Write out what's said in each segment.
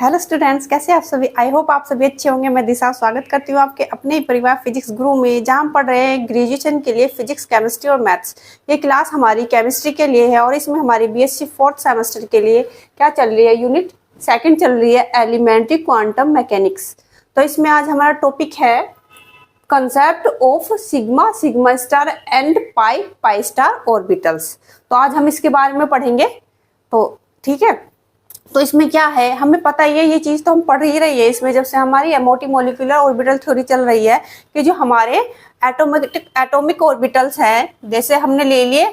Hello students, कैसे आप सभी। आई होप आप सभी अच्छे होंगे। मैं दिशा स्वागत करती हूँ आपके अपने ही परिवार फिजिक्स गुरु में, जहाँ हम पढ़ रहे हैं ग्रेजुएशन के लिए फिजिक्स, केमिस्ट्री और मैथ्स। ये क्लास हमारी केमिस्ट्री के लिए है और इसमें हमारी बीएससी 4th सेमेस्टर के लिए क्या चल रही है, यूनिट 2 चल रही है, एलिमेंट्री क्वांटम मैकेनिक्स। तो इसमें आज हमारा टॉपिक है concept of sigma, sigma star and pi, pi star orbitals. तो आज हम इसके बारे में पढ़ेंगे। तो ठीक है, तो इसमें क्या है, हमें पता ही है, ये चीज तो हम पढ़ ही रही है इसमें, जब से हमारी मोटी मोलिकुलर ऑर्बिटल थ्योरी चल रही है कि जो हमारे एटॉमिक ऑर्बिटल्स हैं, जैसे हमने ले लिए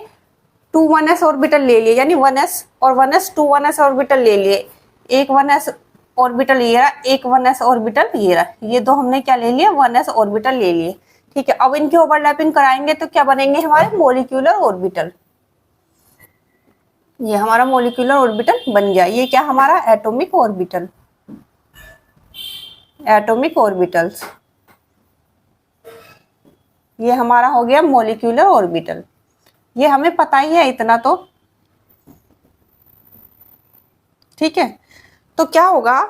2 1s ऑर्बिटल ले लिए, यानी 1s और 1s 2 1s ऑर्बिटल ले लिए। एक 1s ऑर्बिटल ये रहा, एक 1s ऑर्बिटल ये रहा, ये दो हमने क्या ले लिया, 1s ऑर्बिटल ले लिए। ठीक है, अब इनकी ओवरलैपिंग कराएंगे तो क्या बनेंगे हमारे मोलिकुलर ऑर्बिटल। ये हमारा मोलिकुलर ऑर्बिटल बन गया। ये क्या हमारा एटॉमिक ऑर्बिटल, एटॉमिक ऑर्बिटल्स। ये हमारा हो गया मोलिकुलर ऑर्बिटल। ये हमें पता ही है इतना तो। ठीक है, तो क्या होगा,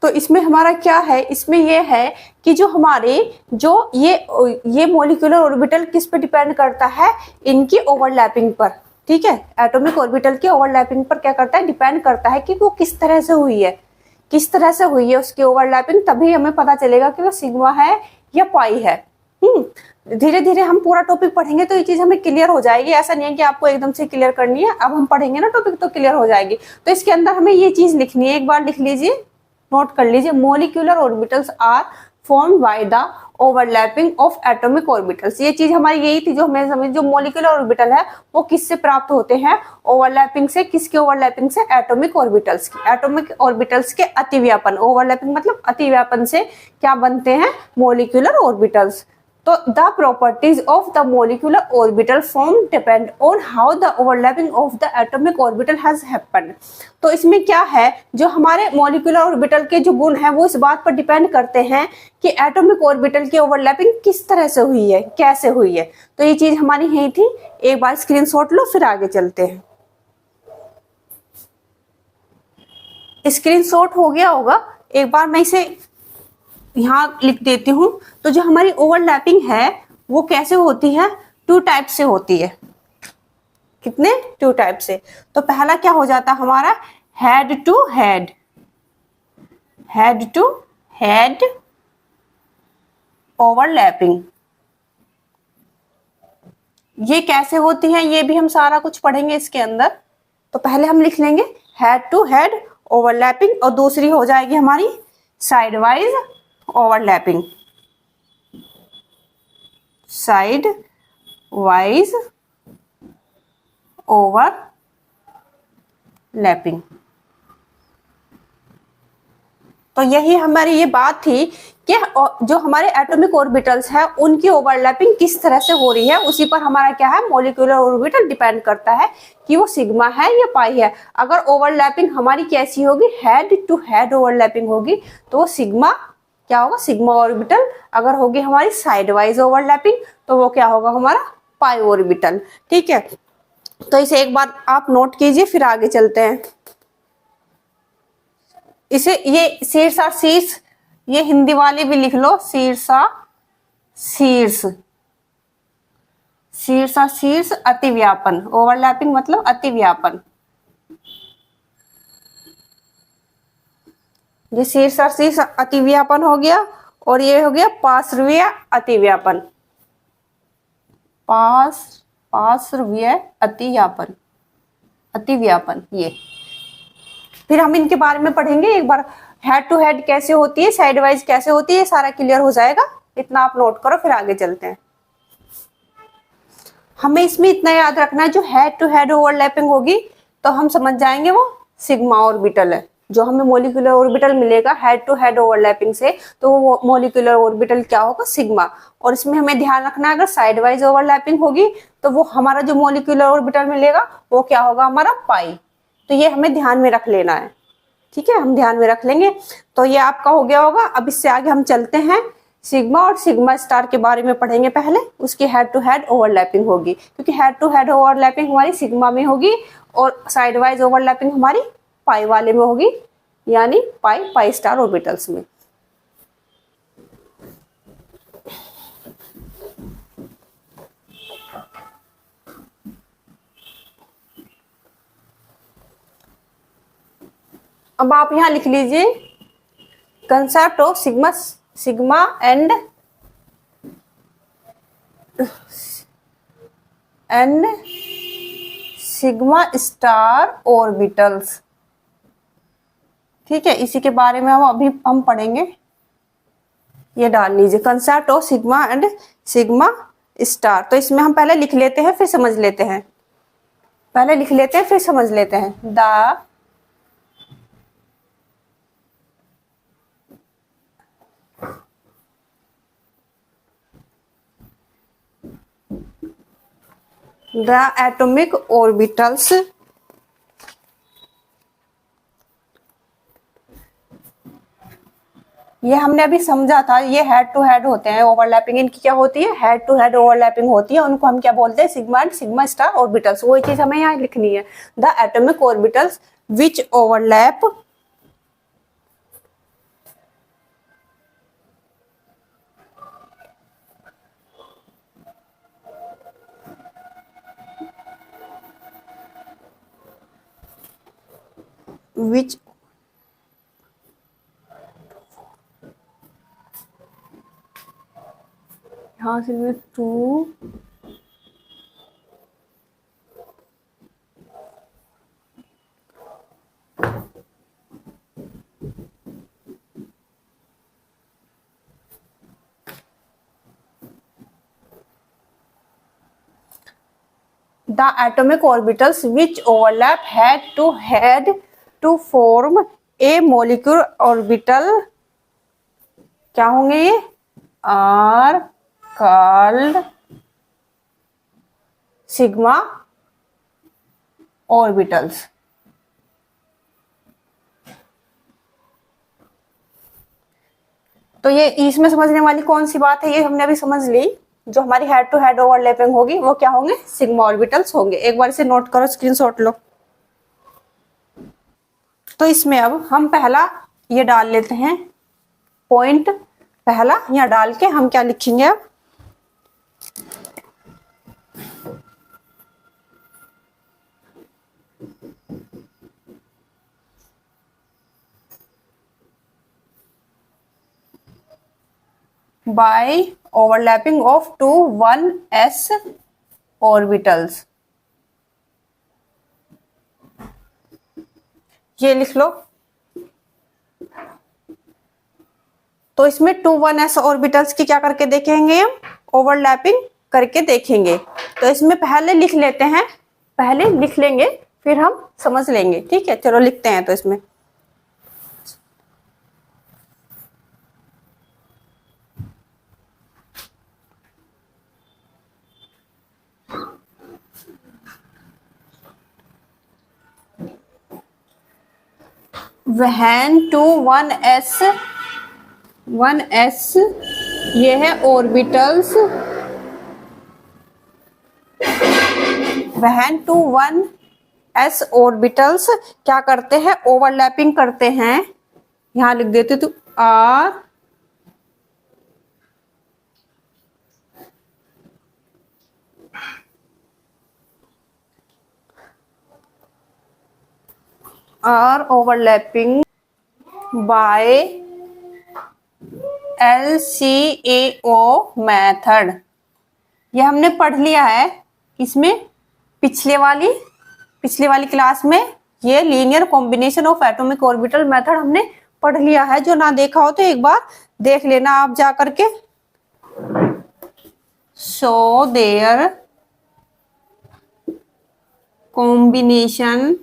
तो इसमें हमारा क्या है, इसमें ये है कि जो हमारे जो ये मोलिकुलर ऑर्बिटल किस पे डिपेंड करता है, इनकी ओवरलैपिंग पर। ठीक है, एटॉमिक ऑर्बिटल की ओवरलैपिंग पर क्या करता है, डिपेंड करता है कि वो किस तरह से हुई है, किस तरह से हुई है उसकी ओवरलैपिंग, तभी हमें पता चलेगा कि वो सिग्मा है या पाई है। धीरे धीरे हम पूरा टॉपिक पढ़ेंगे तो ये चीज हमें क्लियर हो जाएगी। ऐसा नहीं है कि आपको एकदम से क्लियर करनी है, अब हम पढ़ेंगे ना टॉपिक तो क्लियर हो जाएगी। तो इसके अंदर हमें ये चीज लिखनी है, एक बार लिख लीजिए, नोट कर लीजिए। Molecular orbitals are formed by the overlapping of atomic orbitals. ये चीज हमारी यही थी जो हमें समझ, जो मोलिकुलर ऑर्बिटल है वो किससे प्राप्त होते हैं, ओवरलैपिंग से। किसके ओवरलैपिंग से, एटॉमिक ऑर्बिटल्स की। एटॉमिक ऑर्बिटल्स के अतिव्यापन, ओवरलैपिंग मतलब अतिव्यापन से क्या बनते हैं, मोलिकुलर ऑर्बिटल्स। तो the properties of the molecular orbital form depend on how the overlapping of the atomic orbital has happened. तो इसमें क्या है, जो हमारे मोलिकुलर ऑर्बिटल के जो गुण हैं वो इस बात पर डिपेंड करते हैं कि एटॉमिक ऑर्बिटल की ओवरलैपिंग किस तरह से हुई है, कैसे हुई है। तो ये चीज हमारी यही थी। एक बार स्क्रीनशॉट लो, फिर आगे चलते हैं। स्क्रीनशॉट हो गया होगा, एक बार मैं इसे यहाँ लिख देती हूँ। तो जो हमारी ओवरलैपिंग है वो कैसे होती है, 2 टाइप से होती है। कितने, 2 टाइप से। तो पहला क्या हो जाता है हमारा, head to head, head to head overlapping. ये कैसे होती है, ये भी हम सारा कुछ पढ़ेंगे इसके अंदर। तो पहले हम लिख लेंगे हेड टू हेड ओवरलैपिंग, और दूसरी हो जाएगी हमारी side wise overlapping, side wise overlapping. तो यही हमारी ये बात थी कि जो हमारे एटॉमिक ऑर्बिटल्स हैं उनकी ओवरलैपिंग किस तरह से हो रही है, उसी पर हमारा क्या है, मोलिकुलर ऑर्बिटल डिपेंड करता है कि वो सिग्मा है या पाई है। अगर ओवरलैपिंग हमारी कैसी होगी, हेड टू हेड ओवरलैपिंग होगी, तो वो सिग्मा क्या होगा, सिग्मा ऑर्बिटल। अगर होगी हमारी साइड वाइज ओवरलैपिंग तो वो क्या होगा, हमारा पाई ऑर्बिटल। ठीक है, तो इसे एक बार आप नोट कीजिए, फिर आगे चलते हैं। इसे ये शीर्षा शीर्ष, ये हिंदी वाले भी लिख लो, शीर्षा शीर्ष, शीर्षा शीर्ष अतिव्यापन। ओवरलैपिंग मतलब अतिव्यापन। ये शीर्षा शीर्ष अतिव्यापन हो गया, और ये हो गया पार्श्वीय अतिव्यापन, पार्श्वीय अतिव्यापन, अतिव्यापन। ये फिर हम इनके बारे में पढ़ेंगे एक बार। हेड टू हेड कैसे होती है, साइड वाइज कैसे होती है, सारा क्लियर हो जाएगा। इतना आप नोट करो, फिर आगे चलते हैं। हमें इसमें इतना याद रखना है, जो हेड टू हेड ओवरलैपिंग होगी तो हम समझ जाएंगे वो सिग्मा ऑर्बिटल है। जो हमें मोलिकुलर ऑर्बिटल मिलेगा हेड टू हेड ओवरलैपिंग से, तो वो मोलिकुलर ऑर्बिटल क्या होगा, सिग्मा। और इसमें हमें ध्यान रखना है, अगर साइड वाइज ओवरलैपिंग होगी तो वो हमारा जो मोलिकुलर ऑर्बिटल मिलेगा वो क्या होगा, हमारा पाई। तो ये हमें ध्यान में रख लेना है। ठीक है, हम ध्यान में रख लेंगे। तो ये आपका हो गया होगा। अब इससे आगे हम चलते हैं, सिग्मा और सिग्मा स्टार के बारे में पढ़ेंगे पहले। उसकी हेड टू हेड ओवरलैपिंग होगी, क्योंकि हेड टू हेड ओवरलैपिंग हमारी सिग्मा में होगी और साइड वाइज ओवरलैपिंग हमारी पाई वाले में होगी। यानी पाई पाई स्टार ऑर्बिटल्स में। अब आप यहां लिख लीजिए concept of sigma sigma and sigma star orbitals. ठीक है, इसी के बारे में हम पढ़ेंगे। ये डाल लीजिए concept of sigma and sigma star. तो इसमें हम पहले लिख लेते हैं फिर समझ लेते हैं, पहले लिख लेते हैं फिर समझ लेते हैं। द एटॉमिक ऑर्बिटल्स ये हमने अभी समझा था, ये हेड टू हेड होते हैं, ओवरलैपिंग इनकी क्या होती है, हेड टू हेड ओवरलैपिंग होती है, उनको हम क्या बोलते हैं, sigma and sigma star orbitals. वही चीज हमें यहाँ लिखनी है, the atomic orbitals which overlap which यहाँ से to the atomic orbitals which overlap head to form a molecular orbital क्या होंगे, ये आर कॉल्ड सिग्मा ऑर्बिटल्स। तो ये इसमें समझने वाली कौन सी बात है, ये हमने अभी समझ ली। जो हमारी हेड टू हेड ओवरलैपिंग होगी वो क्या होंगे, सिग्मा ऑर्बिटल्स होंगे। एक बार इसे नोट करो, स्क्रीनशॉट लो। तो इसमें अब हम पहला ये डाल लेते हैं पॉइंट, पहला यहाँ डाल के हम क्या लिखेंगे अब, by overlapping of two 1s orbitals। ये लिख लो। तो इसमें 2 1s ऑर्बिटल्स की क्या करके देखेंगे हम, ओवरलैपिंग करके देखेंगे। तो इसमें पहले लिख लेते हैं, पहले लिख लेंगे फिर हम समझ लेंगे। ठीक है, चलो लिखते हैं। तो इसमें वहन टू 1s ये है ऑर्बिटल्स, वहन टू 1s ऑर्बिटल्स क्या करते हैं, ओवरलैपिंग करते हैं। यहां लिख देते तो are overlapping by LCAO method. ये हमने पढ़ लिया है इसमें पिछले वाली क्लास में। ये linear combination of atomic orbital method हमने पढ़ लिया है। जो ना देखा हो तो एक बार देख लेना आप जा करके। So their combination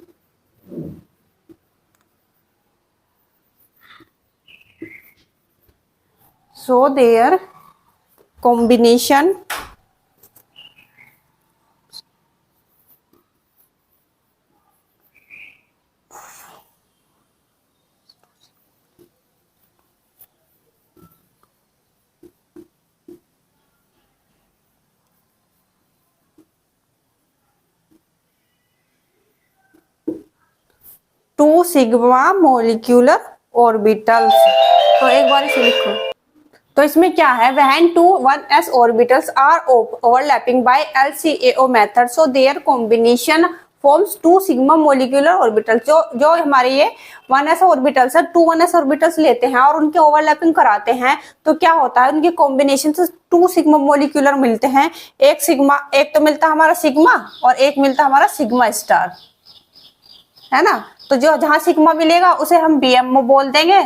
two sigma molecular orbitals. तो एक बार इसे लिखो। तो इसमें क्या है, when two 1s orbitals are overlapping by LCAO method, so their combination forms two sigma molecular orbitals। जो हमारे ये 1s ऑर्बिटल्स है, 2 1s ऑर्बिटल्स लेते हैं और उनके ओवरलैपिंग कराते हैं, तो क्या होता है, उनके कॉम्बिनेशन से 2 सिग्मा मोलिक्यूलर मिलते हैं। एक सिग्मा, एक तो मिलता है हमारा सिग्मा और एक मिलता है हमारा सिग्मा स्टार, है ना। तो जो जहां सिग्मा मिलेगा उसे हम BMO बोल देंगे,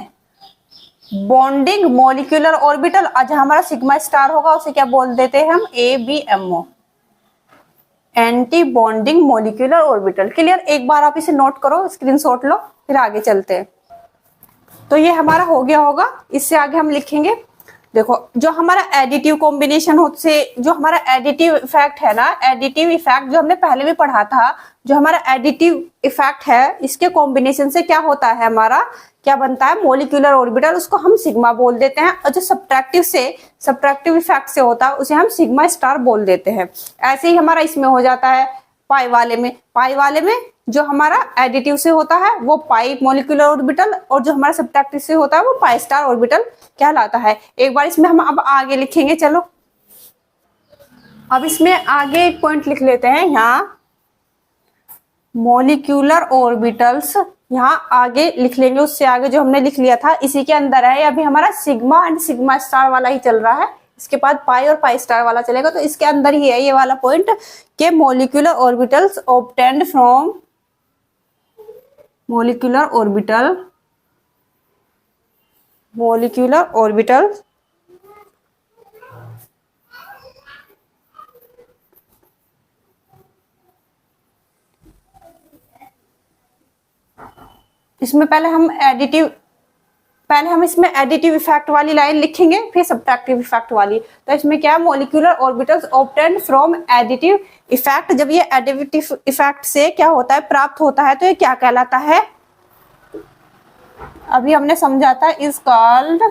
बॉन्डिंग मोलिकुलर ऑर्बिटल। आज हमारा सिग्मा स्टार होगा उसे क्या बोल देते हैं हम, ABMO, anti bonding molecular orbital. Clear. एक बार आप इसे नोट करो, स्क्रीनशॉट लो, फिर आगे चलते हैं। तो ये हमारा हो गया होगा। इससे आगे हम लिखेंगे, देखो जो हमारा एडिटिव कॉम्बिनेशन से जो हमारा एडिटिव इफेक्ट है ना, एडिटिव इफेक्ट जो हमने पहले भी पढ़ा था, जो हमारा एडिटिव इफेक्ट है इसके कॉम्बिनेशन से क्या होता है, हमारा क्या बनता है, मोलिकुलर ऑर्बिटल, उसको हम सिग्मा बोल देते हैं। और जो सब्ट्रैक्टिव इफेक्ट से होता है उसे हम सिग्मा स्टार बोल देते हैं। ऐसे ही हमारा इसमें हो जाता है पाई वाले में जो हमारा एडिटिव से होता है वो पाई मोलिकुलर ऑर्बिटल, और जो हमारा सब्ट्रैक्टिव से होता है वो पाई स्टार ऑर्बिटल कहलाता है। एक बार इसमें हम अब आगे लिखेंगे। चलो अब इसमें आगे एक पॉइंट लिख लेते हैं, यहाँ मोलिकुलर ऑर्बिटल्स यहाँ आगे लिख लेंगे। उससे आगे जो हमने लिख लिया था इसी के अंदर है। अभी हमारा सिग्मा एंड सिग्मा स्टार वाला ही चल रहा है, इसके बाद पाई और पाई स्टार वाला चलेगा। तो इसके अंदर ही है ये वाला पॉइंट के molecular orbitals obtained from molecular orbital इसमें पहले हम इसमें एडिटिव इफेक्ट वाली लाइन लिखेंगे, फिर सब्ट्रैक्टिव इफेक्ट वाली। तो इसमें क्या है, molecular orbitals obtained from additive effect. जब ये एडिटिव इफेक्ट से क्या होता है, प्राप्त होता है, तो ये क्या कहलाता है, अभी हमने समझा था, इज कॉल्ड,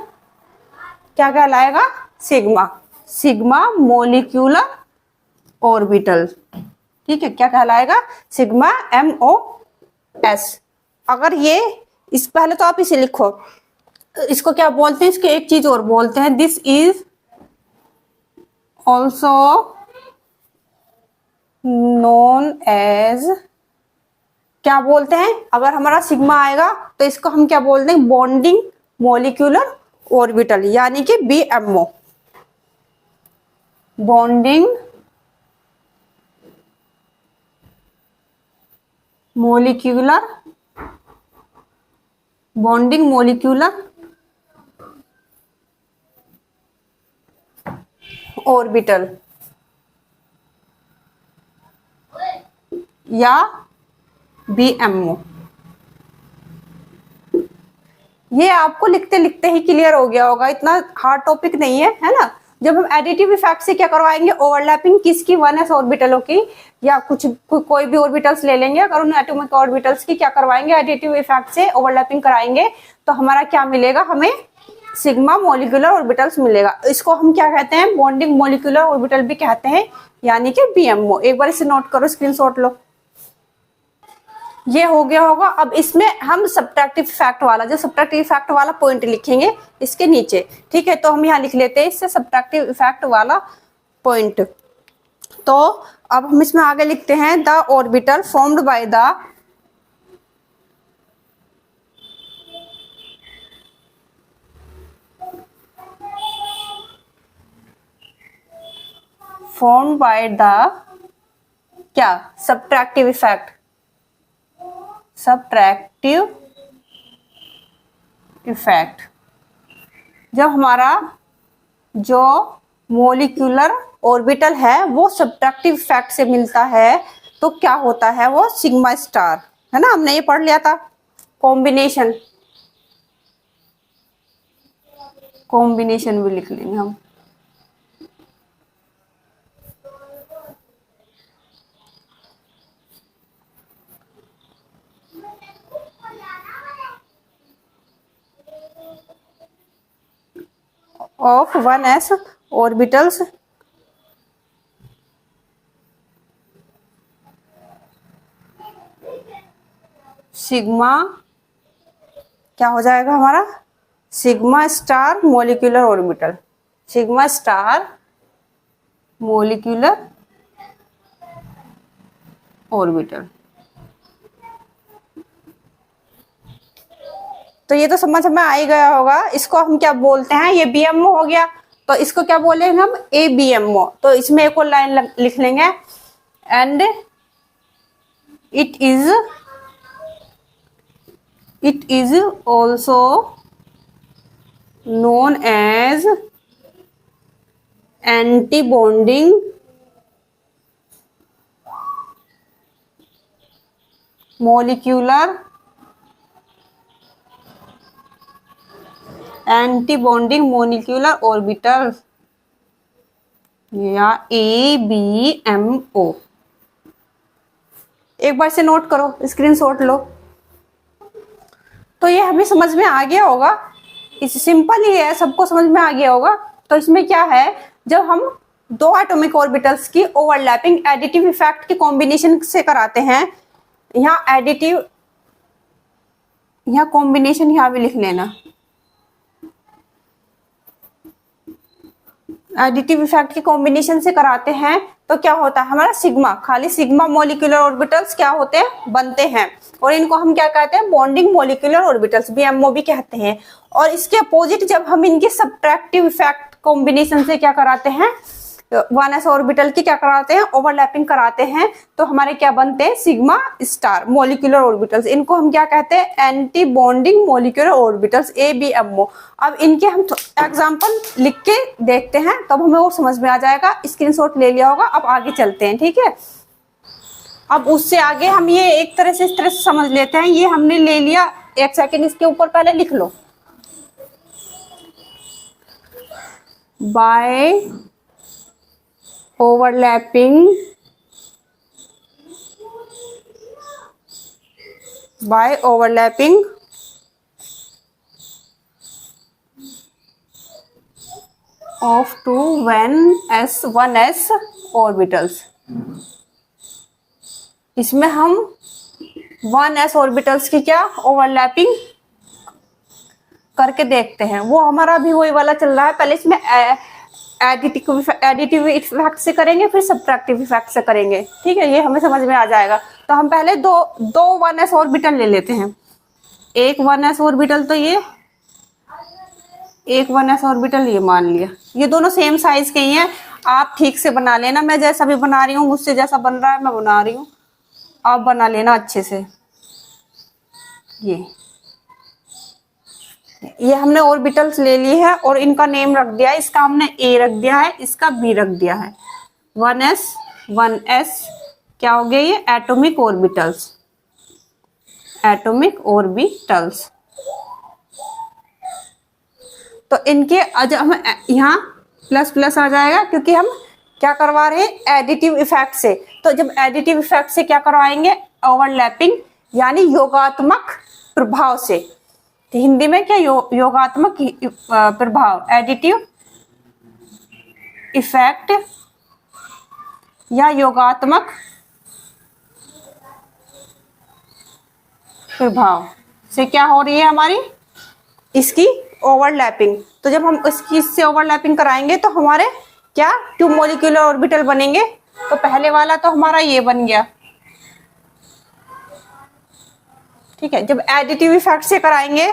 क्या कहलाएगा, सिग्मा मोलिकुलर ऑर्बिटल। ठीक है, क्या कहलाएगा, सिग्मा MOS। अगर ये इस पहले तो आप इसे लिखो, इसको क्या बोलते हैं, इसको एक चीज और बोलते हैं, this is also known as, क्या बोलते हैं, अगर हमारा सिग्मा आएगा तो इसको हम क्या बोलते हैं, बॉन्डिंग मोलिकुलर ऑर्बिटल, यानी कि BMO, बॉन्डिंग मोलिकुलर ऑर्बिटल या BMO। ये आपको लिखते लिखते ही क्लियर हो गया होगा, इतना हार्ड टॉपिक नहीं है ना। जब हम एडिटिव इफेक्ट से क्या करवाएंगे, ओवरलैपिंग किसकी, 1s ऑर्बिटलों की, या कोई भी ऑर्बिटल्स ले लेंगे, अगर उन एटॉमिक ऑर्बिटल्स की क्या करवाएंगे, एडिटिव इफेक्ट से ओवरलैपिंग कराएंगे, तो हमारा क्या मिलेगा, हमें सिग्मा मोलिकुलर ऑर्बिटल्स मिलेगा। इसको हम क्या कहते हैं, बॉन्डिंग मोलिकुलर ऑर्बिटल भी कहते हैं, यानी कि BMO। एक बार इसे नोट करो, स्क्रीनशॉट लो। ये हो गया होगा। अब इसमें हम सब्ट्रैक्टिव इफेक्ट वाला पॉइंट लिखेंगे इसके नीचे। ठीक है, तो हम यहाँ लिख लेते हैं इससे सब्ट्रैक्टिव इफेक्ट वाला पॉइंट। तो अब हम इसमें आगे लिखते हैं, the orbital formed by the क्या, सब्ट्रैक्टिव इफेक्ट। जब हमारा जो मोलिकुलर ऑर्बिटल है वो सब्ट्रैक्टिव इफेक्ट से मिलता है, तो क्या होता है, वो सिग्मा स्टार, है ना, हमने ये पढ़ लिया था। कॉम्बिनेशन भी लिख लेंगे हम। of 1s orbitals सिग्मा क्या हो जाएगा हमारा, sigma star molecular orbital, sigma star molecular orbital. तो ये तो समझ में आ ही गया होगा, इसको हम क्या बोलते हैं, ये बीएमओ हो गया, तो इसको क्या बोलेंगे हम, ए बीएमओ। तो इसमें एक और लाइन लिख लेंगे, and it is also known as antibonding molecular orbital या ABMO। एक बार से नोट करो, स्क्रीनशॉट लो। तो ये हमें समझ में आ गया होगा, इस सिंपल ही है, सबको समझ में आ गया होगा। तो इसमें क्या है, जब हम दो एटॉमिक ऑर्बिटल्स की ओवरलैपिंग एडिटिव इफेक्ट के कॉम्बिनेशन से कराते हैं, यहाँ एडिटिव, यहाँ कॉम्बिनेशन यहाँ भी लिख लेना, एडिटिव इफेक्ट के कॉम्बिनेशन से कराते हैं तो क्या होता है, हमारा सिग्मा, खाली सिग्मा मोलिकुलर ऑर्बिटल्स क्या होते हैं, बनते हैं, और इनको हम क्या कहते हैं, बॉन्डिंग मोलिकुलर ऑर्बिटल्स, बीएमओ भी कहते हैं। और इसके अपोजिट जब हम इनके सब्ट्रैक्टिव इफेक्ट कॉम्बिनेशन से क्या कराते हैं, 1s ऑर्बिटल की क्या कराते हैं, ओवरलैपिंग कराते हैं, तो हमारे क्या बनते हैं, सिग्मा स्टार मोलिकुलर ऑर्बिटल्स। इनको हम क्या कहते हैं, anti bonding molecular orbitals, ABMO। अब इनके हम एग्जांपल लिख के देखते हैं, तब हमें और समझ में आ जाएगा। स्क्रीनशॉट ले लिया होगा, अब आगे चलते हैं, ठीक है। अब उससे आगे हम ये एक तरह से इस तरह से समझ लेते हैं, ये हमने ले लिया, एक सेकेंड इसके ऊपर पहले लिख लो, bye overlapping of two 1s orbitals। इसमें हम 1s ऑर्बिटल्स की क्या ओवरलैपिंग करके देखते हैं। वो हमारा भी वही वाला चल रहा है, पहले इसमें एडिटिव इफेक्ट से करेंगे, फिर सब्ट्रैक्टिव इफेक्ट से करेंगे, ठीक है, ये हमें समझ में आ जाएगा। तो हम पहले दो 1s ऑर्बिटल ले लेते हैं, एक 1s ऑर्बिटल, तो ये एक 1s ऑर्बिटल ये मान लिया, ये दोनों सेम साइज के ही हैं। आप ठीक से बना लेना, मैं जैसा भी बना रही हूँ, मुझसे जैसा बन रहा है मैं बना रही हूँ, आप बना लेना अच्छे से। ये हमने ऑर्बिटल्स ले लिए है और इनका नेम रख दिया है, इसका हमने A रख दिया है, इसका B रख दिया है। 1s क्या हो गया, ये एटॉमिक ऑर्बिटल्स, एटॉमिक ऑर्बिटल्स। तो इनके आज हम यहाँ प्लस प्लस आ जाएगा, क्योंकि हम क्या करवा रहे हैं, एडिटिव इफेक्ट से। तो जब एडिटिव इफेक्ट से क्या करवाएंगे, ओवरलैपिंग यानी योगात्मक प्रभाव से, तो हिंदी में क्या, योगात्मक प्रभाव, एडिटिव इफेक्ट या योगात्मक प्रभाव से क्या हो रही है हमारी, इसकी ओवरलैपिंग। तो जब हम इससे ओवरलैपिंग कराएंगे तो हमारे क्या, 2 मोलिकुलर ऑर्बिटल बनेंगे। तो पहले वाला तो हमारा ये बन गया, ठीक है। जब एडिटिव इफेक्ट से कराएंगे,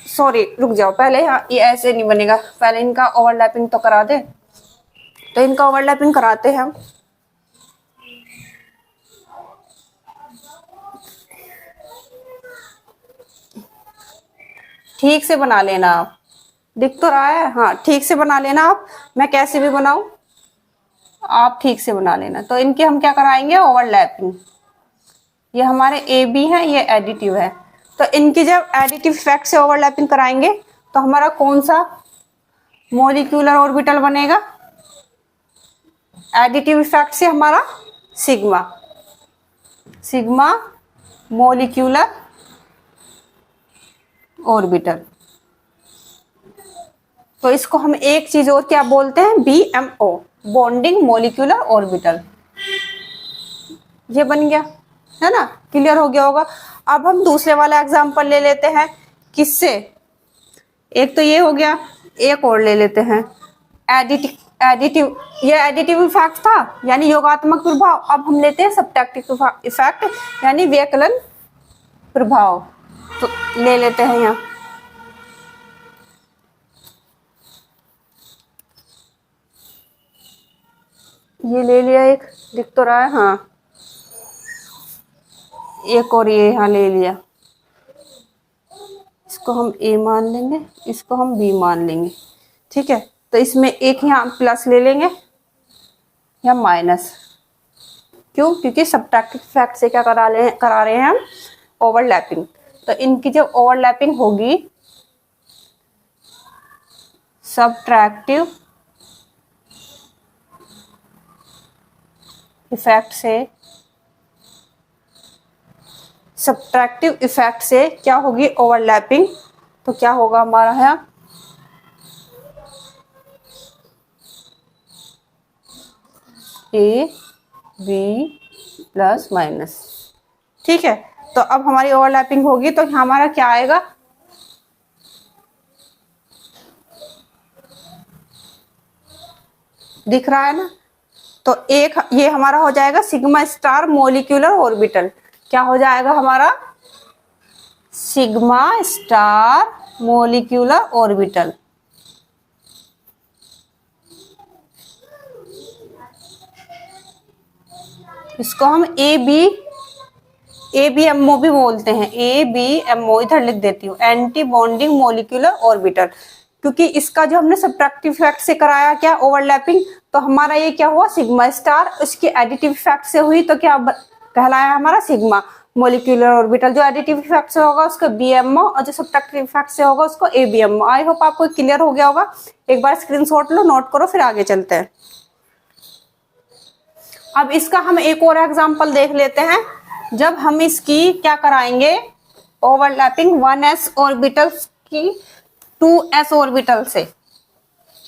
सॉरी रुक जाओ, पहले यहाँ ये ऐसे नहीं बनेगा, पहले इनका ओवरलैपिंग तो करा दे। तो इनका ओवरलैपिंग कराते हैं हम, ठीक से बना लेना आप, दिख तो रहा है, हाँ ठीक से बना लेना आप, मैं कैसे भी बनाऊं आप ठीक से बना लेना। तो इनके हम क्या कराएंगे, ओवरलैपिंग। ये हमारे AB है, ये एडिटिव है। तो इनकी जब एडिटिव इफेक्ट से ओवरलैपिंग कराएंगे तो हमारा कौन सा मोलिकुलर ऑर्बिटल बनेगा, एडिटिव इफेक्ट से हमारा सिग्मा मोलिकुलर ऑर्बिटल। तो इसको हम एक चीज और क्या बोलते हैं, BMO, बॉन्डिंग मोलिकुलर ऑर्बिटल। ये बन गया। है ना, क्लियर हो गया होगा। अब हम दूसरे वाला एग्जांपल ले लेते हैं, किससे, एक तो ये हो गया, एक और ले लेते हैं, एडिटिव, ये एडिटिव इफेक्ट था यानी योगात्मक प्रभाव। अब हम लेते हैं सब्ट्रैक्टिव इफेक्ट यानी व्यकलन प्रभाव। तो ले लेते हैं यहाँ, ये ले लिया, एक दिख तो रहा है, हाँ एक और ये यहाँ ले लिया, इसको हम ए मान लेंगे, इसको हम बी मान लेंगे, ठीक है। तो इसमें एक यहाँ प्लस ले लेंगे या माइनस, क्यों, क्योंकि सब्ट्रैक्टिव इफेक्ट से क्या करा रहे हैं हम, ओवरलैपिंग। तो इनकी जब ओवरलैपिंग होगी सब्ट्रैक्टिव इफेक्ट से क्या होगी, ओवरलैपिंग। तो क्या होगा हमारा है ए बी प्लस माइनस, ठीक है। तो अब हमारी ओवरलैपिंग होगी तो हमारा क्या आएगा, दिख रहा है ना। तो एक ये हमारा हो जाएगा सिग्मा स्टार मोलिक्यूलर ऑर्बिटल, क्या हो जाएगा हमारा, सिग्मा स्टार मोलिक्यूलर ऑर्बिटल। इसको हम ए बी एमओ भी बोलते हैं, ए बी एमओ इधर लिख देती हूँ, एंटी बॉन्डिंग मोलिक्यूलर ऑर्बिटल, क्योंकि इसका जो हमने सब्ट्रैक्टिव इफेक्ट से कराया क्या, ओवरलैपिंग। तो हमारा ये क्या हुआ, सिग्मा स्टार, उसकी एडिटिव इफेक्ट से हुई तो क्या कहलाया हमारा, सिग्मा मोलिक्यूलर ऑर्बिटल। जो एडिटिव इफेक्ट से होगा उसको बीएमओ और जो सब्ट्रैक्टिव इफेक्ट से होगा उसको एबीएमओ। आई होप आपको क्लियर हो गया होगा। एक बार स्क्रीनशॉट लो, नोट करो, फिर आगे चलते हैं। अब इसका हम एक और एग्जांपल देख लेते हैं, जब हम इसकी क्या कराएंगे, ओवरलैपिंग 1s ऑर्बिटल्स की 2s ऑर्बिटल से।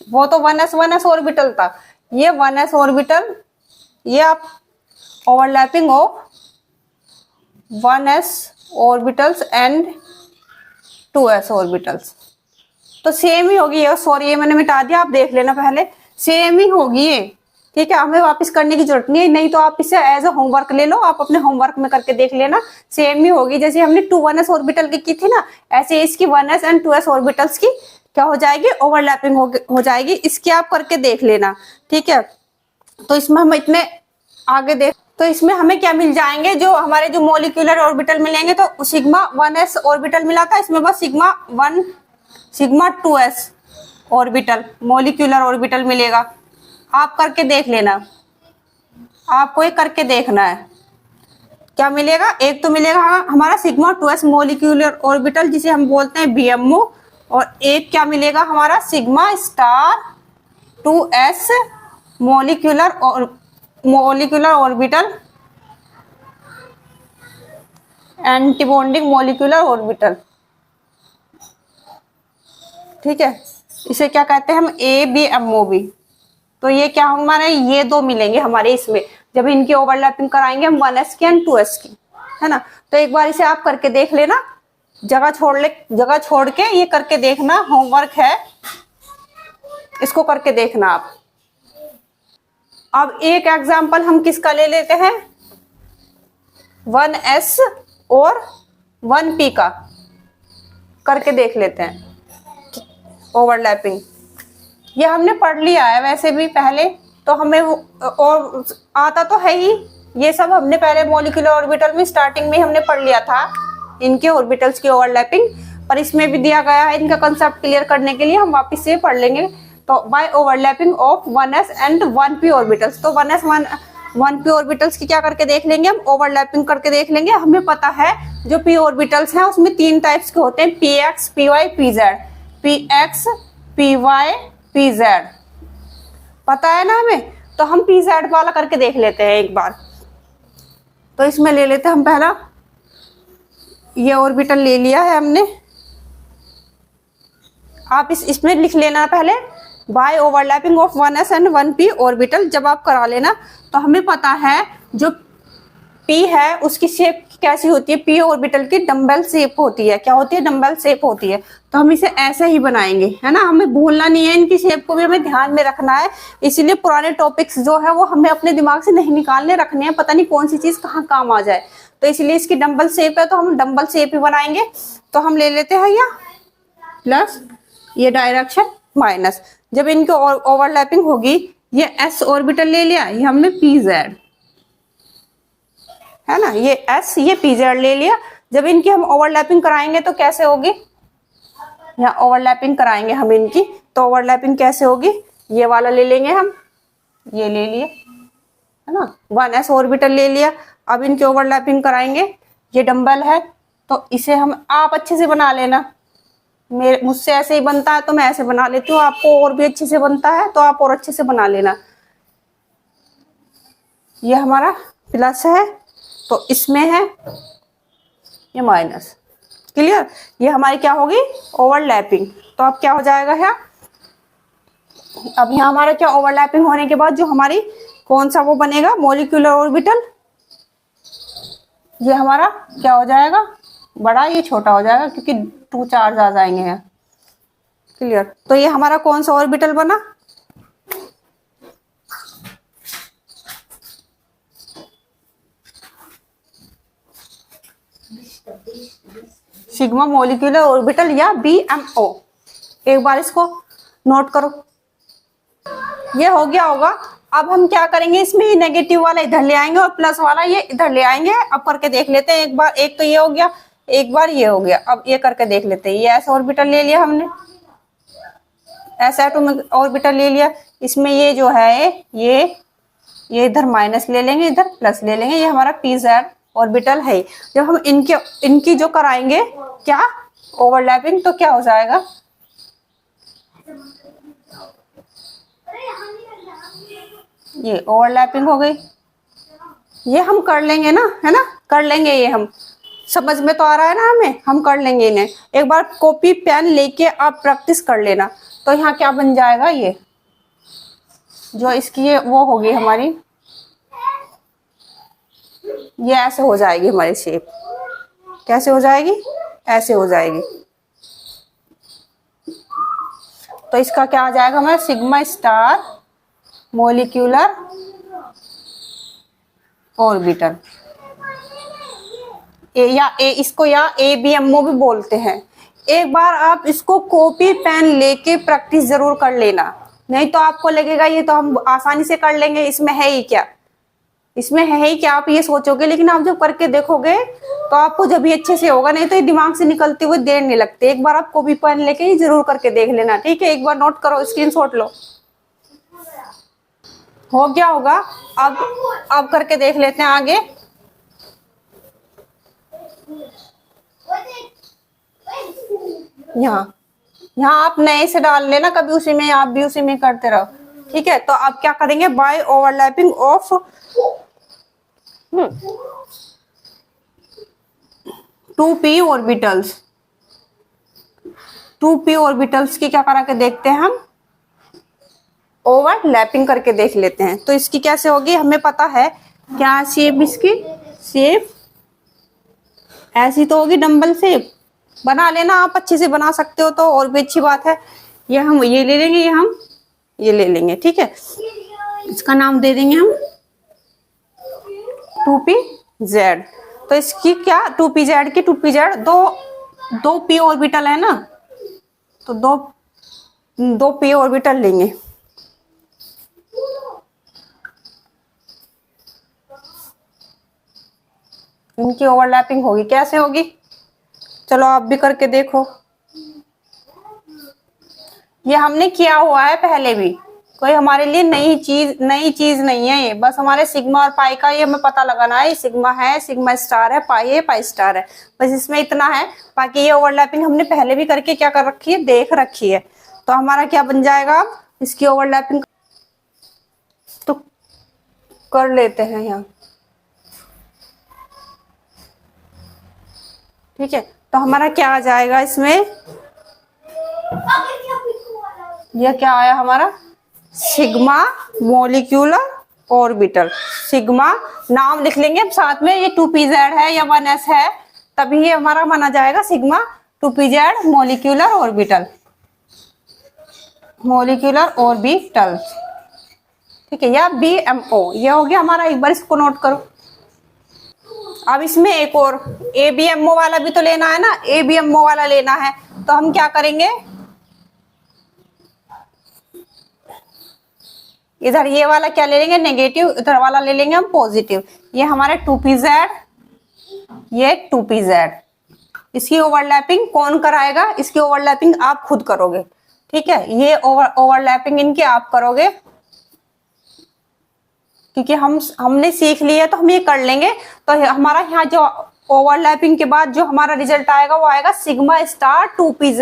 वो तो 1s ऑर्बिटल था, ये 1s ऑर्बिटल, ये आप overlapping of 1s orbitals and 2s orbitals. तो सेम ही होगी ये, सॉरी ये मैंने मिटा दिया, आप देख लेना पहले, सेम ही होगी ये, ठीक है। हमें वापस करने की जरूरत नहीं है, नहीं तो आप इसे एज अ होमवर्क ले लो, आप अपने होमवर्क में करके देख लेना, सेम ही होगी। जैसे हमने 2 1s ऑर्बिटल की थी ना, ऐसे इसकी 1s एंड 2s ऑर्बिटल्स की क्या हो जाएगी, ओवरलैपिंग हो जाएगी। इसकी आप करके देख लेना, ठीक है। तो इसमें हम इतने आगे देख, तो इसमें हमें क्या मिल जाएंगे, जो हमारे जो मोलिक्यूलर ऑर्बिटल मिलेंगे, तो सिग्मा 1s ऑर्बिटल मिला था, इसमें बस sigma 2s orbital molecular orbital मिलेगा। आप करके देख लेना, आपको ये करके देखना है क्या मिलेगा। एक तो मिलेगा हमारा सिग्मा 2s मोलिक्यूलर ऑर्बिटल जिसे हम बोलते हैं बीएमओ, और एक क्या मिलेगा हमारा sigma star 2s molecular orbital, antibonding molecular orbital, ठीक है। इसे क्या कहते हैं हम, ABMOB। तो ये क्या हमारे, ये दो मिलेंगे हमारे इसमें, जब इनकी ओवरलैपिंग कराएंगे हम 1s की एंड 2s की, है ना। तो एक बार इसे आप करके देख लेना, जगह छोड़ के ये करके देखना, होमवर्क है, इसको करके देखना आप। अब एक एग्जांपल हम किसका ले लेते हैं, 1s और 1p का करके देख लेते हैं ओवरलैपिंग। ये हमने पढ़ लिया है वैसे भी पहले, तो हमें और आता तो है ही, ये सब हमने पहले मॉलिक्यूलर ऑर्बिटल में स्टार्टिंग में हमने पढ़ लिया था, इनके ऑर्बिटल्स की ओवरलैपिंग। पर इसमें भी दिया गया है, इनका कंसेप्ट क्लियर करने के लिए हम वापस से पढ़ लेंगे। तो by overlapping of 1s and 1p orbitals, तो 1s 1p ऑर्बिटल्स की क्या करके देख लेंगे हम, ओवरलैपिंग करके देख लेंगे। हमें पता है जो p ऑर्बिटल्स हैं उसमें 3 टाइप्स के होते हैं, px py pz, px py pz, पता है ना हमें। तो हम pz वाला करके देख लेते हैं एक बार। तो इसमें ले लेते हैं हम, पहला ये ऑर्बिटल ले लिया है हमने, आप इसमें लिख लेना पहले, by overlapping of 1s and 1p orbital. जब आप करा लेना तो हमें पता है जो पी है उसकी शेप कैसी होती है, पी ऑर्बिटल की डंबल शेप होती है। क्या होती है? डंबल शेप होती है। तो हम इसे ऐसे ही बनाएंगे, है ना, हमें भूलना नहीं है, इनकी शेप को भी हमें ध्यान में रखना है। इसीलिए पुराने टॉपिक्स जो है वो हमें अपने दिमाग से नहीं निकालने रखने हैं, पता नहीं कौन सी चीज कहाँ काम आ जाए। तो इसलिए इसकी डंबल शेप है तो हम डंबल शेप ही बनाएंगे। तो हम ले लेते हैं यहाँ प्लस, ये डायरेक्शन माइनस। जब इनकी ओवरलैपिंग होगी, ये एस ऑर्बिटल ले लिया, ये हमने पी जेड, है ना, ये एस ये पी जेड ले लिया। जब इनकी हम ओवरलैपिंग कराएंगे तो कैसे होगी, यहाँ ओवरलैपिंग कराएंगे हम इनकी, तो ओवरलैपिंग कैसे होगी, ये वाला ले लेंगे हम, ये ले लिए, है ना, 1s ऑर्बिटल ले लिया। अब इनकी ओवरलैपिंग कराएंगे, ये डंबल है तो इसे हम, आप अच्छे से बना लेना, मेरे मुझसे ऐसे ही बनता है तो मैं ऐसे बना लेती हूँ, आपको और भी अच्छे से बनता है तो आप और अच्छे से बना लेना। ये हमारा प्लस है तो इसमें है ये माइनस, क्लियर। ये हमारी क्या होगी, ओवरलैपिंग। तो अब क्या हो जाएगा है, अब यहाँ हमारा क्या, ओवरलैपिंग होने के बाद जो हमारी कौन सा वो बनेगा, मॉलिक्यूलर ऑर्बिटल, ये हमारा क्या हो जाएगा, बड़ा, ये छोटा हो जाएगा क्योंकि 2 चार्ज आ जाएंगे यहाँ, क्लियर। तो ये हमारा कौन सा ऑर्बिटल बना, सिग्मा मॉलिक्यूलर ऑर्बिटल या BMO। एक बार इसको नोट करो, ये हो गया होगा। अब हम क्या करेंगे, इसमें नेगेटिव वाला इधर ले आएंगे और प्लस वाला ये इधर ले आएंगे। अब करके देख लेते हैं एक बार, एक तो ये हो गया, एक बार ये हो गया। अब ये करके देख लेते हैं, ये ऐसा ऑर्बिटल ले लिया हमने, ऐसा एटॉमिक ऑर्बिटल ले लिया। इसमें ये जो है ये इधर माइनस ले लेंगे, इधर प्लस ले लेंगे, ये हमारा pz ऑर्बिटल है। जब हम इनकी जो कराएंगे क्या, ओवरलैपिंग, तो क्या हो जाएगा, ये ओवरलैपिंग हो गई। ये हम कर लेंगे ना, है ना, कर लेंगे, ये हम समझ में तो आ रहा है ना हमें, हम कर लेंगे इन्हें। एक बार कॉपी पेन लेके आप प्रैक्टिस कर लेना। तो यहाँ क्या बन जाएगा, ये जो इसकी ये वो होगी हमारी, ये ऐसे हो जाएगी हमारी शेप, कैसे हो जाएगी, ऐसे हो जाएगी। तो इसका क्या आ जाएगा हमारा, सिग्मा स्टार मॉलिक्यूलर ऑर्बिटल, इसको या ABMO भी बोलते हैं। एक बार आप इसको कॉपी पेन लेके प्रैक्टिस जरूर कर लेना, नहीं तो आपको लगेगा ये तो हम आसानी से कर लेंगे, इसमें है ही क्या, इसमें है ही क्या, आप ये सोचोगे। लेकिन आप जब करके देखोगे तो आपको जब भी अच्छे से होगा, नहीं तो ये दिमाग से निकलते हुए देर नहीं लगती। एक बार आप कॉपी पेन लेके ही जरूर करके देख लेना, ठीक है। एक बार नोट करो, स्क्रीनशॉट लो, हो गया होगा। अब करके देख लेते हैं आगे। यहाँ आप नए से डाल लेना, कभी उसी में आप भी उसी में करते रहो, ठीक है। तो अब क्या करेंगे, by overlapping of 2p orbitals, 2p orbitals की क्या करा के देखते हैं हम, ओवरलैपिंग करके देख लेते हैं। तो इसकी कैसे होगी, हमें पता है क्या शेप, इसकी शेप ऐसी तो होगी, डंबल शेप। बना लेना, आप अच्छे से बना सकते हो तो और भी अच्छी बात है। ये हम ये ले लेंगे, ये हम ये ले लेंगे, ठीक है। इसका नाम दे देंगे हम 2pz। तो इसकी क्या, 2pz की 2pz दो p ऑर्बिटल है ना, तो दो p ऑर्बिटल लेंगे। इनकी ओवरलैपिंग होगी, कैसे होगी, चलो आप भी करके देखो। ये हमने किया हुआ है पहले भी, कोई हमारे लिए नई चीज नहीं है। ये बस हमारे सिग्मा और पाई का ये हमें पता लगाना है, सिग्मा है, सिग्मा स्टार है, पाई है, पाई स्टार है, बस इसमें इतना है। बाकी ये ओवरलैपिंग हमने पहले भी करके क्या कर रखी है, देख रखी है। तो हमारा क्या बन जाएगा, अब इसकी ओवरलैपिंग तो कर लेते हैं यहाँ, ठीक है। तो हमारा क्या आ जाएगा इसमें, यह क्या आया हमारा, सिग्मा मॉलिक्यूलर ऑर्बिटल। सिग्मा नाम लिख लेंगे अब साथ में, ये 2pz है या 1s है, तभी ये हमारा माना जाएगा sigma 2pz molecular orbital, molecular orbital, ठीक है, या BMO। ये हो गया हमारा, एक बार इसको नोट करो। अब इसमें एक और ABMO वाला भी तो लेना है ना, ABMO वाला लेना है, तो हम क्या करेंगे, इधर ये वाला क्या ले लेंगे नेगेटिव, इधर वाला ले लेंगे हम पॉजिटिव। ये हमारे 2pz, ये 2pz, इसकी ओवरलैपिंग कौन कराएगा, इसकी ओवरलैपिंग आप खुद करोगे, ठीक है, ये ओवरलैपिंग इनकी आप करोगे, क्योंकि हमने सीख लिया है तो हम ये कर लेंगे। तो हमारा यहाँ जो ओवरलैपिंग के बाद जो हमारा रिजल्ट आएगा वो आएगा sigma star 2pz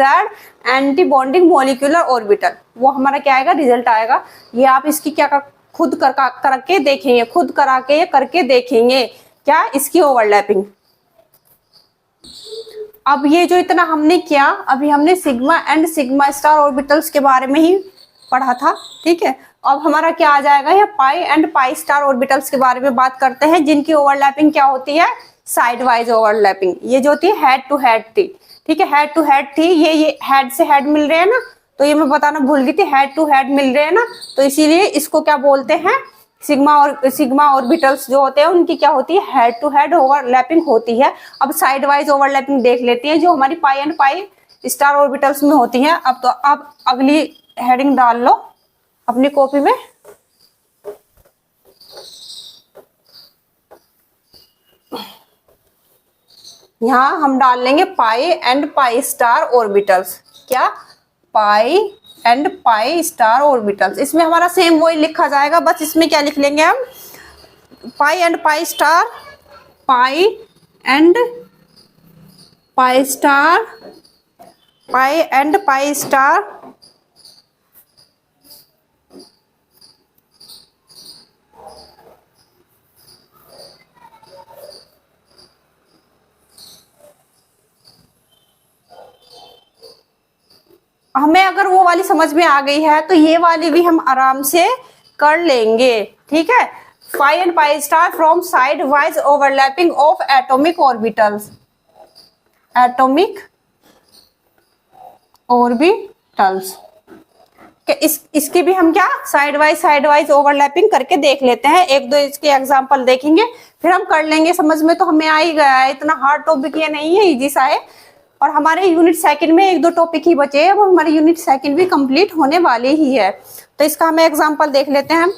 anti bonding molecular orbital, वो हमारा क्या आएगा, रिजल्ट आएगा। ये आप इसकी क्या खुद करके देखेंगे, खुद करा के ये करके देखेंगे क्या इसकी ओवरलैपिंग। अब ये जो इतना हमने किया, अभी हमने sigma and sigma star orbitals के बारे में ही पढ़ा था, ठीक है। अब हमारा क्या आ जाएगा, ये पाई एंड पाई स्टार ऑर्बिटल्स के बारे में बात करते हैं, जिनकी ओवरलैपिंग क्या होती है, साइड वाइज ओवरलैपिंग। ये जो होती है हेड टू हेड थी, ठीक है, हेड टू हेड थी, ये हेड से हेड मिल रहे हैं ना, तो ये मैं बताना भूल गई थी, हेड टू हेड मिल रहे हैं ना, तो इसीलिए इसको क्या बोलते हैं, सिग्मा ऑर्बिटल्स जो होते हैं उनकी क्या होती है, हेड टू हेड ओवरलैपिंग होती है। अब साइड वाइज ओवरलैपिंग देख लेते हैं जो हमारी पाई एंड पाई स्टार ऑर्बिटल्स में होती है। अब तो आप अगली हेडिंग डाल लो अपनी कॉपी में, यहां हम डाल लेंगे पाई एंड पाई स्टार ऑर्बिटल्स, क्या, पाई एंड पाई स्टार ऑर्बिटल्स। इसमें हमारा सेम वही लिखा जाएगा, बस इसमें क्या लिख लेंगे हम, pi and pi star, pi and pi star, pi and pi star, हमें अगर वो वाली समझ में आ गई है तो ये वाली भी हम आराम से कर लेंगे, ठीक है। Pi and pi star from side wise overlapping of atomic orbitals, atomic orbitals, इसकी भी हम क्या साइड वाइज ओवरलैपिंग करके देख लेते हैं, एक दो इसके एग्जांपल देखेंगे फिर हम कर लेंगे। समझ में तो हमें आ ही गया है, इतना हार्ड टॉपिक ये नहीं है, इजी सा है। और हमारे यूनिट सेकंड में एक दो टॉपिक ही बचे हैं, वो हमारे यूनिट सेकंड भी कंप्लीट होने वाले ही है। तो इसका हमें एग्जांपल देख लेते हैं हम,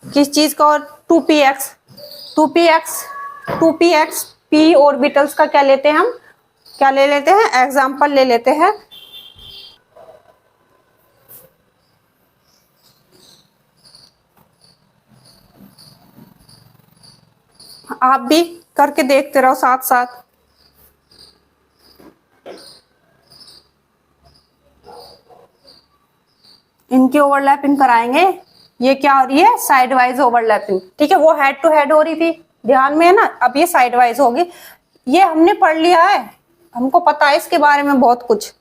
किस चीज का, 2px p ऑर्बिटल्स का क्या लेते हैं हम, क्या ले लेते हैं, एग्जांपल ले लेते हैं। आप भी करके देखते रहो साथ साथ। इनकी ओवरलैपिंग कराएंगे, ये क्या हो रही है, साइड वाइज ओवरलैपिंग, ठीक है, वो हेड टू हेड हो रही थी, ध्यान में है ना, अब ये साइड वाइज होगी। ये हमने पढ़ लिया है, हमको पता है इसके बारे में बहुत कुछ,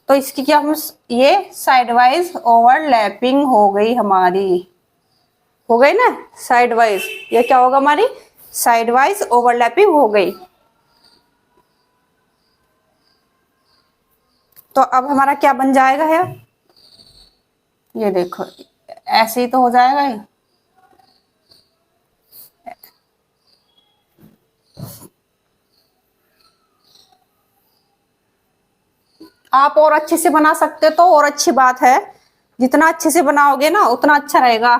तो इसकी क्या हम, ये साइड वाइज ओवरलैपिंग हो गई हमारी, हो गई ना साइड वाइज, ये क्या होगा हमारी साइड वाइज ओवरलैपिंग हो गई। तो अब हमारा क्या बन जाएगा है, ये देखो ऐसे ही तो हो जाएगा ये, आप और अच्छे से बना सकते तो और अच्छी बात है, जितना अच्छे से बनाओगे ना उतना अच्छा रहेगा।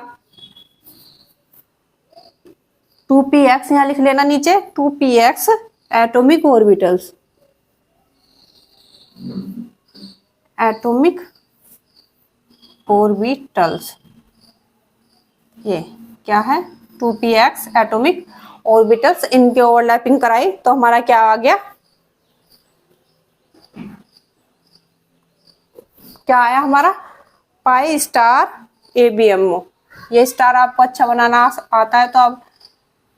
2px यहाँ लिख लेना नीचे, 2px atomic orbitals, atomic orbitals, ये क्या है, 2px एटॉमिक ऑर्बिटल्स, इनके ओवरलैपिंग कराई तो हमारा क्या आ गया, क्या आया हमारा, पाई स्टार ABMO। ये स्टार आपको अच्छा बनाना आता है तो आप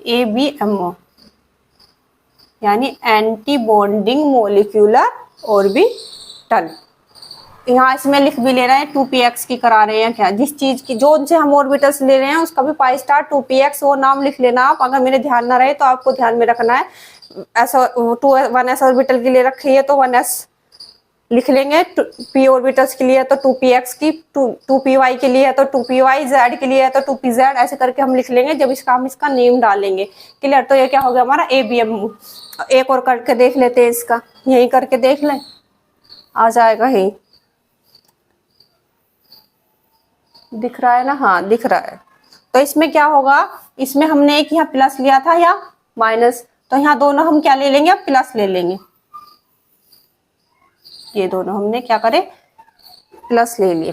ABMO यानी एंटी बॉन्डिंग मोलिक्यूलर ऑर्बिटल, यहाँ इसमें लिख भी ले रहे हैं 2px की करा रहे हैं क्या, जिस चीज की जो उनसे हम ऑर्बिटल्स ले रहे हैं उसका भी पाई स्टार 2px वो नाम लिख लेना आप। अगर मेरे ध्यान ना रहे तो आपको ध्यान में रखना है। ऐसा 1s ऑर्बिटल के लिए रखी है तो 1s लिख लेंगे, p ऑर्बिटल्स के लिए तो 2px की, 2py के लिए तो 2py, z के लिए तो 2pz, ऐसे करके हम लिख लेंगे जब इसका हम इसका नेम डालेंगे। क्लियर। तो ये क्या हो गया हमारा ABM। एक और करके देख लेते हैं इसका, यही करके देख लें, आ जाएगा ही। दिख रहा है ना, हाँ दिख रहा है। तो इसमें क्या होगा, इसमें हमने एक यहाँ प्लस लिया था या माइनस, तो यहाँ दोनों हम क्या ले लेंगे, अब प्लस ले लेंगे। ये दोनों हमने क्या करे, प्लस ले लिए।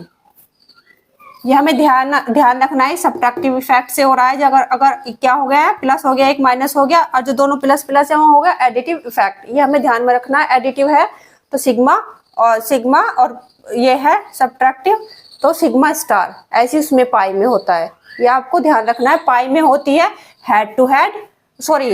ये हमें ध्यान रखना है, सब्ट्रैक्टिव इफेक्ट से हो रहा है। अगर क्या हो गया है, प्लस हो गया एक माइनस हो गया, और जो दोनों प्लस प्लस है वो हो गया एडिटिव इफेक्ट। ये हमें ध्यान में रखना है। एडिटिव है तो सिग्मा और ये है सब्ट्रैक्टिव तो सिग्मा स्टार, ऐसी उसमें पाई में होता है। ये आपको ध्यान रखना है। पाई में होती है head to head, sorry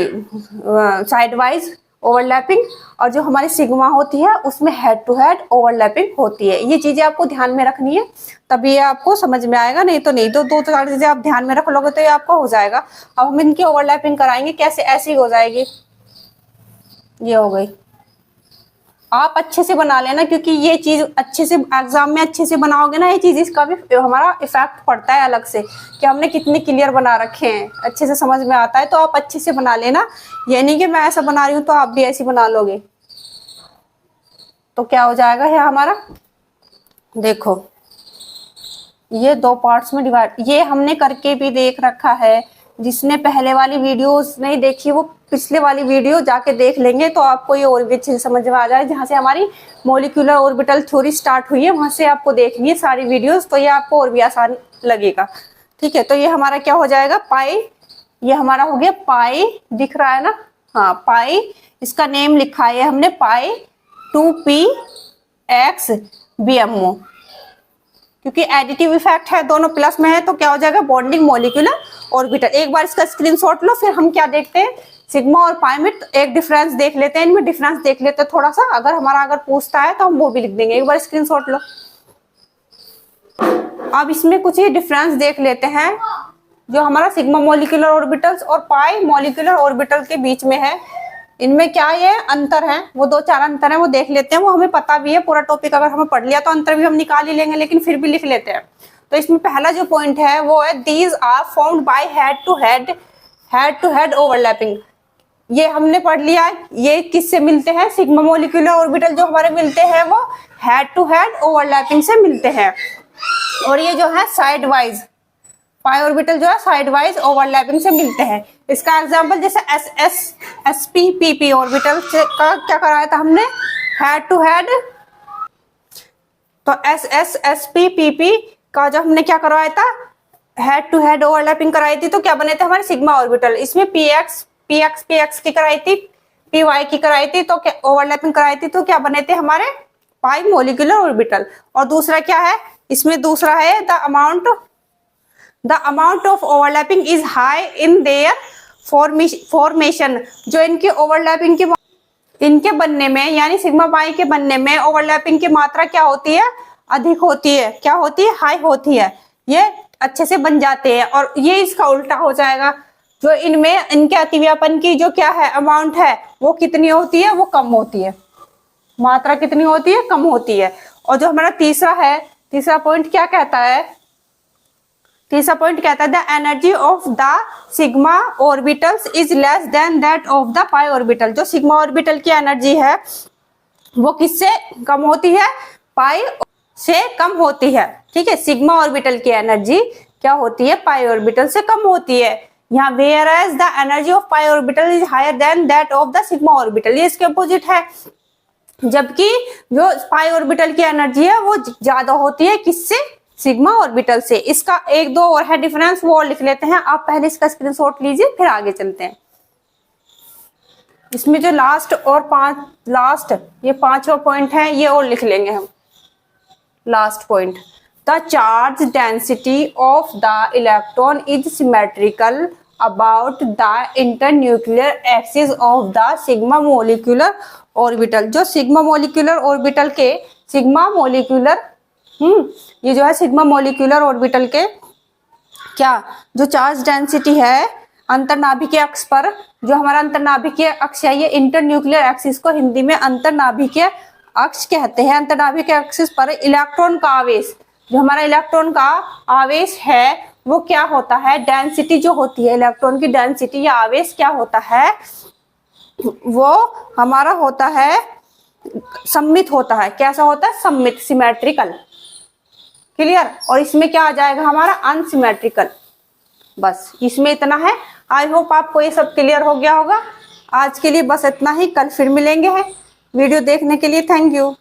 side wise overlapping, और जो हमारी सिग्मा होती है उसमें हेड टू हेड ओवरलैपिंग होती है। ये चीजें आपको ध्यान में रखनी है, तभी ये आपको समझ में आएगा। नहीं तो दो चार चीजें आप ध्यान में रख लोगे तो ये आपको हो जाएगा। अब हम इनकी ओवरलैपिंग कराएंगे कैसे, ऐसी हो जाएगी। ये हो गई। आप अच्छे से बना लेना, क्योंकि ये चीज अच्छे से एग्जाम में अच्छे से बनाओगे ना, ये चीज इसका भी हमारा इफेक्ट पड़ता है अलग से कि हमने कितने क्लियर बना रखे हैं, अच्छे से समझ में आता है। तो आप अच्छे से बना लेना, ये नहीं कि मैं ऐसा बना रही हूँ तो आप भी ऐसे बना लोगे, तो क्या हो जाएगा है हमारा। देखो ये दो पार्ट्स में डिवाइड, ये हमने करके भी देख रखा है। जिसने पहले वाली वीडियोस नहीं देखी वो पिछले वाली वीडियो जाके देख लेंगे, तो आपको ये और भी अच्छे से समझ में आ जाए। जहाँ से हमारी मॉलिक्यूलर ऑर्बिटल थ्योरी स्टार्ट हुई है वहां से आपको देखनी है सारी वीडियोस, तो ये आपको और भी आसान लगेगा। ठीक है, तो ये हमारा क्या हो जाएगा, पाई। ये हमारा हो गया पाई, दिख रहा है ना, हाँ पाई। इसका नेम लिखा है हमने पाई 2px BMO, क्योंकि एडिटिव इफेक्ट है, दोनों प्लस में है, तो क्या हो जाएगा बॉन्डिंग मॉलिक्यूलर ऑर्बिटल। एक बार इसका स्क्रीनशॉट लो, फिर हम क्या देखते हैं सिग्मा और पाई में एक डिफरेंस देख लेते हैं, इनमें डिफरेंस देख लेते हैं थोड़ा सा। अगर पूछता है तो हम वो भी लिख देंगे। एक बार स्क्रीनशॉट लो। अब इसमें कुछ ही डिफरेंस देख लेते हैं जो हमारा सिग्मा मॉलिक्यूलर ऑर्बिटल्स और पाई मॉलिक्यूलर ऑर्बिटल के बीच में है। इनमें क्या ये अंतर है, वो दो चार अंतर है, वो देख लेते हैं। वो हमें पता भी है, पूरा टॉपिक अगर हमें पढ़ लिया तो अंतर भी हम निकाल ही लेंगे, लेकिन फिर भी लिख लेते हैं। तो इसमें पहला जो पॉइंट है वो है these are formed by head to head overlapping. ये हमने पढ़ लिया। ये किससे मिलते हैं, सिग्मा मॉलिक्यूलर ऑर्बिटल जो हमारे मिलते हैं वो हेड टू हेड ओवरलैपिंग से मिलते हैं। और ये जो है साइड वाइज पाई ऑर्बिटल जो है साइड वाइज ओवरलैपिंग से मिलते हैं। इसका एग्जांपल जैसे SSSP-PP ऑर्बिटल का क्या कराया था हमने, हेड टू हेड। तो SSSP-PP का जो हमने क्या करवाया था, हेड टू हेड ओवरलैपिंग कराई थी, तो क्या बने थे हमारे सिग्मा ऑर्बिटल। इसमें PX की कराई थी, PY की कराई थी, तो क्या ओवरलैपिंग कराई थी, तो क्या बने थे हमारे पाई मॉलिक्यूलर ऑर्बिटल। और दूसरा क्या है, इसमें दूसरा है the amount of overlapping is high in their formation. जो इनकी ओवरलैपिंग की इनके बनने में, यानी सिग्मा पाई के बनने में ओवरलैपिंग की मात्रा क्या होती है, अधिक होती है। क्या होती है, हाई होती है। ये अच्छे से बन जाते हैं। और ये इसका उल्टा हो जाएगा, जो इनमें इनके अतिव्यापन की जो क्या है अमाउंट है वो कितनी होती है, वो कम होती है। मात्रा कितनी होती है, कम होती है। और जो हमारा तीसरा पॉइंट क्या कहता है, तीसरा पॉइंट कहता है the energy of the sigma orbitals is less than that of the pi orbital. जो सिग्मा ऑर्बिटल की एनर्जी है वो किससे कम होती है, पाई से कम होती है। ठीक है, सिग्मा ऑर्बिटल की एनर्जी क्या होती है, पाई ऑर्बिटल से कम होती है। यहाँ whereas the energy of pi orbital is higher than that of the sigma orbital, ये इसके अपोजिट है। जबकि जो पाई ऑर्बिटल की एनर्जी है वो ज्यादा होती है किससे, सिग्मा ऑर्बिटल से। इसका एक दो और है डिफरेंस, वो और लिख लेते हैं। आप पहले इसका स्क्रीनशॉट लीजिए, फिर आगे चलते हैं। इसमें जो लास्ट ये पांचवा पॉइंट है, ये और लिख लेंगे हम। Last point, the charge density of the electron is symmetrical about the internuclear axis of the sigma molecular orbital. जो सिग्मा मॉलिक्यूलर ऑर्बिटल के सिग्मा मोलिकुलर ये जो है सिग्मा मोलिकुलर ऑर्बिटल के क्या जो चार्ज डेंसिटी है अंतर्नाभिकीय अक्ष पर, जो हमारा अंतर्नाभिकीय अक्ष है ये इंटरन्यूक्लियर एक्सिस को हिंदी में अंतर्नाभिकीय अक्ष कहते हैं। अंतर्नाभिकीय एक्सिस पर इलेक्ट्रॉन का आवेश, जो हमारा इलेक्ट्रॉन का आवेश है वो क्या होता है, डेंसिटी जो होती है इलेक्ट्रॉन की डेंसिटी या आवेश क्या होता है, वो हमारा होता है सममित होता है। कैसा होता है, सममित, सिमेट्रिकल। क्लियर। और इसमें क्या आ जाएगा हमारा अनसिमेट्रिकल। बस इसमें इतना है। आई होप आपको ये सब क्लियर हो गया होगा। आज के लिए बस इतना ही, कल फिर मिलेंगे हैं। वीडियो देखने के लिए थैंक यू।